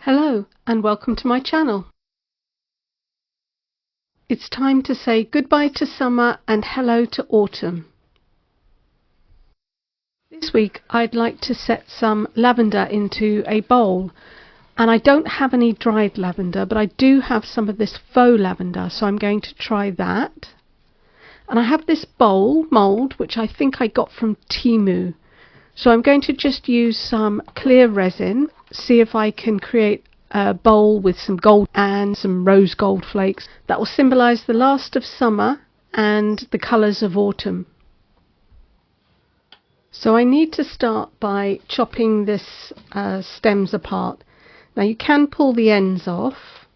Hello and welcome to my channel. It's time to say goodbye to summer and hello to autumn. This week I'd like to set some lavender into a bowl, and I don't have any dried lavender, but I do have some of this faux lavender, so I'm going to try that. And I have this bowl mould which I think I got from Temu, so I'm going to just use some clear resin, see if I can create a bowl with some gold and some rose gold flakes that will symbolize the last of summer and the colors of autumn. So I need to start by chopping this stems apart. Now you can pull the ends off,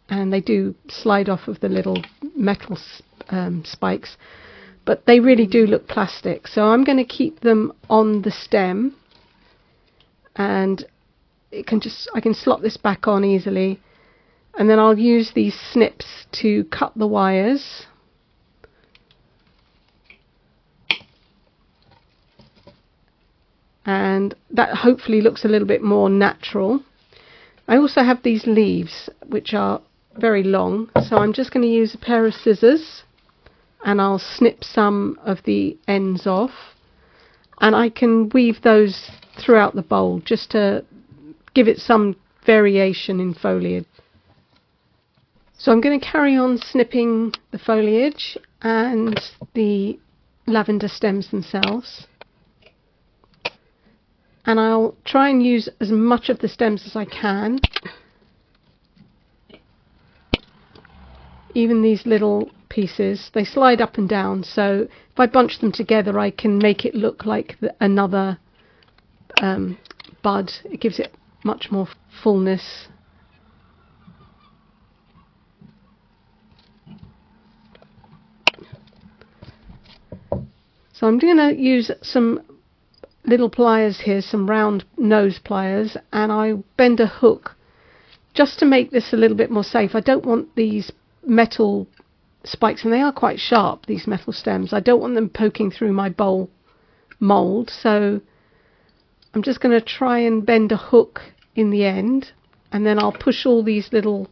and they do slide off of the little metal spikes, but they really do look plastic, so I'm going to keep them on the stem, and I can slot this back on easily, and then I'll use these snips to cut the wires. And that hopefully looks a little bit more natural. I also have these leaves which are very long, so I'm just going to use a pair of scissors and I'll snip some of the ends off, and I can weave those throughout the bowl just to give it some variation in foliage. So I'm going to carry on snipping the foliage and the lavender stems themselves, and I'll try and use as much of the stems as I can. Even these little pieces, they slide up and down, so if I bunch them together I can make it look like another bud. It gives it much more fullness. So I'm going to use some little pliers here, some round nose pliers, and I bend a hook just to make this a little bit more safe. I don't want these metal spikes, and they are quite sharp, these metal stems. I don't want them poking through my bowl mould, so I'm just going to try and bend a hook in the end, and then I'll push all these little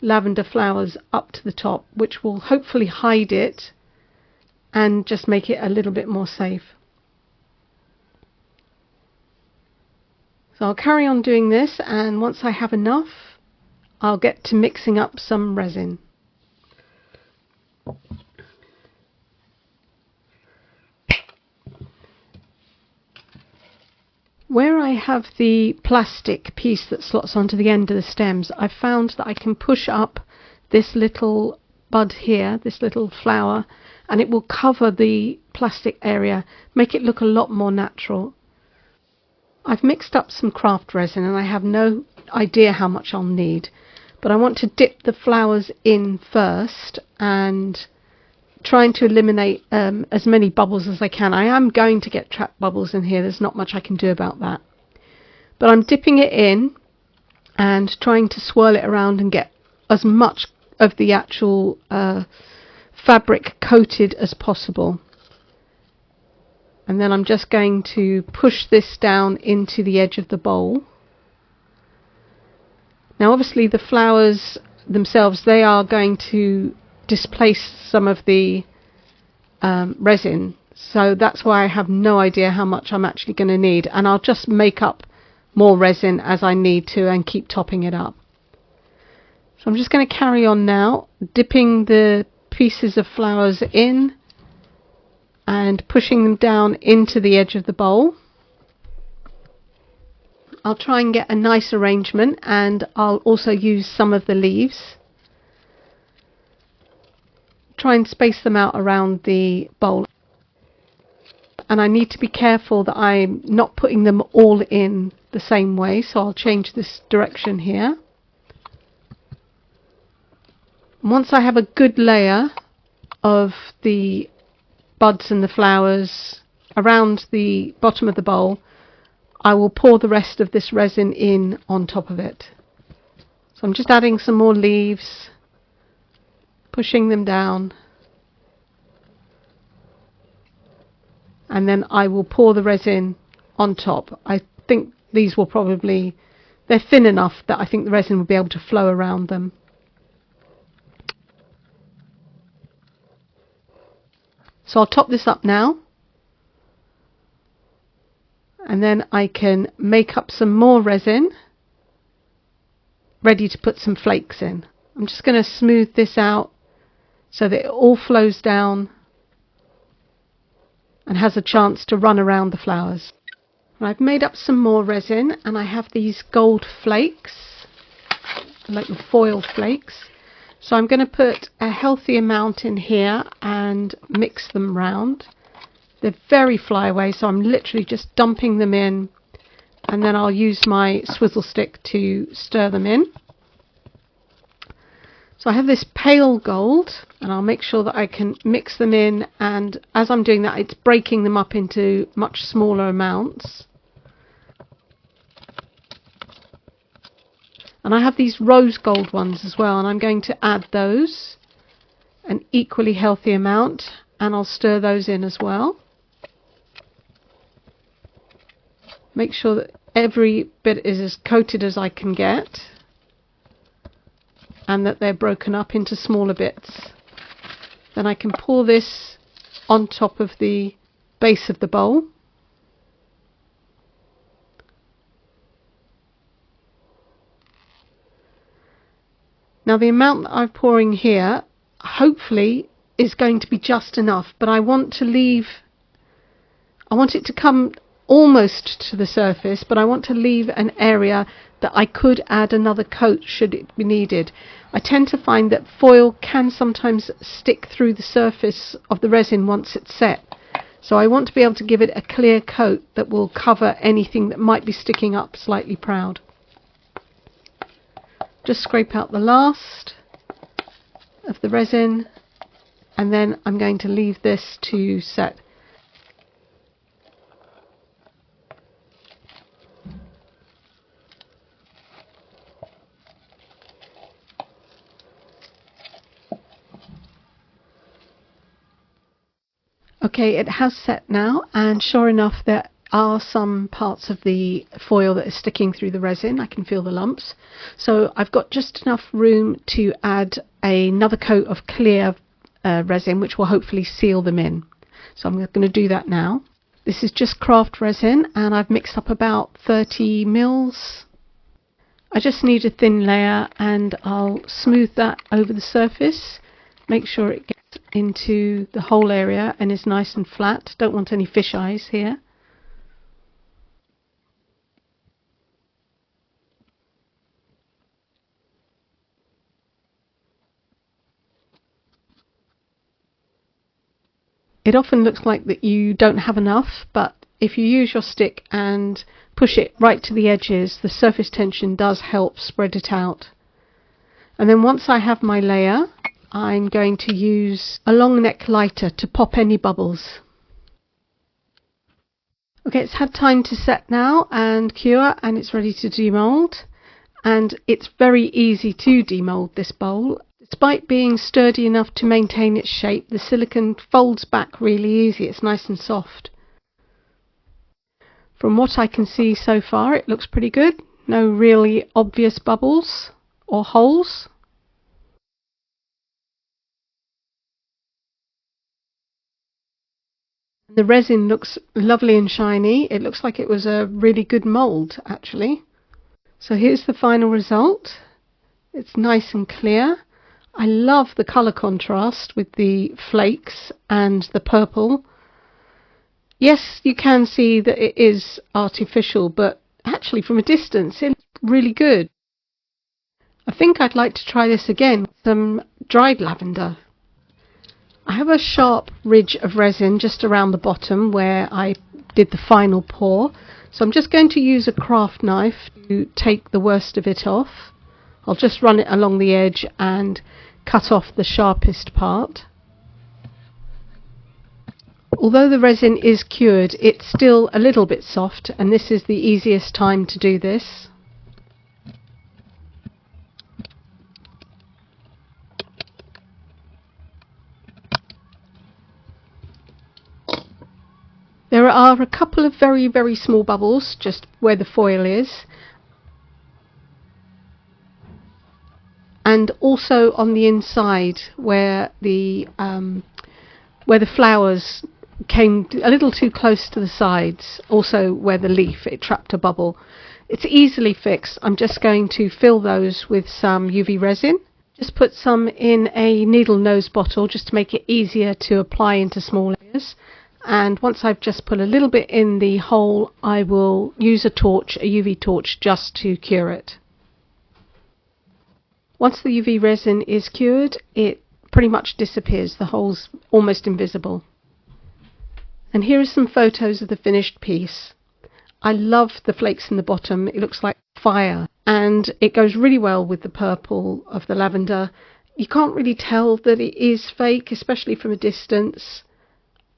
lavender flowers up to the top, which will hopefully hide it and just make it a little bit more safe. So I'll carry on doing this, and once I have enough I'll get to mixing up some resin. Where I have the plastic piece that slots onto the end of the stems, I've found that I can push up this little bud here, this little flower, and it will cover the plastic area, make it look a lot more natural. I've mixed up some craft resin, and I have no idea how much I'll need, but I want to dip the flowers in first and trying to eliminate as many bubbles as I can. I am going to get trapped bubbles in here, there's not much I can do about that, but I'm dipping it in and trying to swirl it around and get as much of the actual fabric coated as possible. And then I'm just going to push this down into the edge of the bowl. Now obviously the flowers themselves, they are going to displace some of the resin, so that's why I have no idea how much I'm actually going to need, and I'll just make up more resin as I need to and keep topping it up. So I'm just going to carry on now, dipping the pieces of flowers in and pushing them down into the edge of the bowl. I'll try and get a nice arrangement, and I'll also use some of the leaves. Try and space them out around the bowl, and I need to be careful that I'm not putting them all in the same way, so I'll change this direction here. And once I have a good layer of the buds and the flowers around the bottom of the bowl, I will pour the rest of this resin in on top of it. So I'm just adding some more leaves, pushing them down, and then I will pour the resin on top. I think these will probably they're thin enough that I think the resin will be able to flow around them. So I'll top this up now, and then I can make up some more resin ready to put some flakes in. I'm just going to smooth this out so that it all flows down and has a chance to run around the flowers. And I've made up some more resin, and I have these gold flakes, like the foil flakes. So I'm going to put a healthy amount in here and mix them round. They're very flyaway, so I'm literally just dumping them in, and then I'll use my swizzle stick to stir them in. So I have this pale gold, and I'll make sure that I can mix them in, and as I'm doing that, it's breaking them up into much smaller amounts. And I have these rose gold ones as well, and I'm going to add those, an equally healthy amount, and I'll stir those in as well. Make sure that every bit is as coated as I can get, and that they're broken up into smaller bits. Then I can pour this on top of the base of the bowl. Now the amount that I'm pouring here hopefully is going to be just enough, but I want it to come almost to the surface, but I want to leave an area that I could add another coat should it be needed. I tend to find that foil can sometimes stick through the surface of the resin once it's set, so I want to be able to give it a clear coat that will cover anything that might be sticking up slightly proud. Just scrape out the last of the resin, and then I'm going to leave this to set. Okay, it has set now, and sure enough there are some parts of the foil that is sticking through the resin. I can feel the lumps. So I've got just enough room to add another coat of clear resin, which will hopefully seal them in. So I'm going to do that now. This is just craft resin, and I've mixed up about 30 mils. I just need a thin layer, and I'll smooth that over the surface. Make sure it gets into the whole area and is nice and flat. Don't want any fish eyes here. It often looks like that you don't have enough, but if you use your stick and push it right to the edges, the surface tension does help spread it out. And then once I have my layer, I'm going to use a long neck lighter to pop any bubbles. Okay, it's had time to set now and cure, and it's ready to demold. And it's very easy to demold this bowl. Despite being sturdy enough to maintain its shape, the silicone folds back really easy. It's nice and soft. From what I can see so far, it looks pretty good. No really obvious bubbles or holes. The resin looks lovely and shiny. It looks like it was a really good mould, actually. So here's the final result. It's nice and clear. I love the colour contrast with the flakes and the purple. Yes, you can see that it is artificial, but actually from a distance it looks really good. I think I'd like to try this again with some dried lavender. I have a sharp ridge of resin just around the bottom where I did the final pour, so I'm just going to use a craft knife to take the worst of it off. I'll just run it along the edge and cut off the sharpest part. Although the resin is cured, it's still a little bit soft, and this is the easiest time to do this. There are a couple of very, very small bubbles just where the foil is. and also on the inside where the flowers came a little too close to the sides, also where the leaf, it trapped a bubble. It's easily fixed. I'm just going to fill those with some UV resin. Just put some in a needle nose bottle just to make it easier to apply into small areas. And once I've just put a little bit in the hole, I will use a torch, a UV torch, just to cure it. Once the UV resin is cured, it pretty much disappears. The hole's almost invisible. And here are some photos of the finished piece. I love the flakes in the bottom. It looks like fire, and it goes really well with the purple of the lavender. You can't really tell that it is fake, especially from a distance.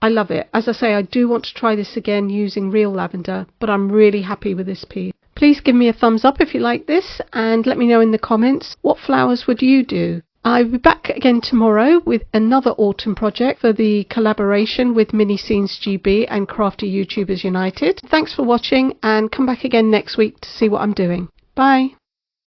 I love it. As I say, I do want to try this again using real lavender, but I'm really happy with this piece. Please give me a thumbs up if you like this, and let me know in the comments, what flowers would you do? I'll be back again tomorrow with another autumn project for the collaboration with Mini Scenes GB and Crafty YouTubers United. Thanks for watching, and come back again next week to see what I'm doing. Bye.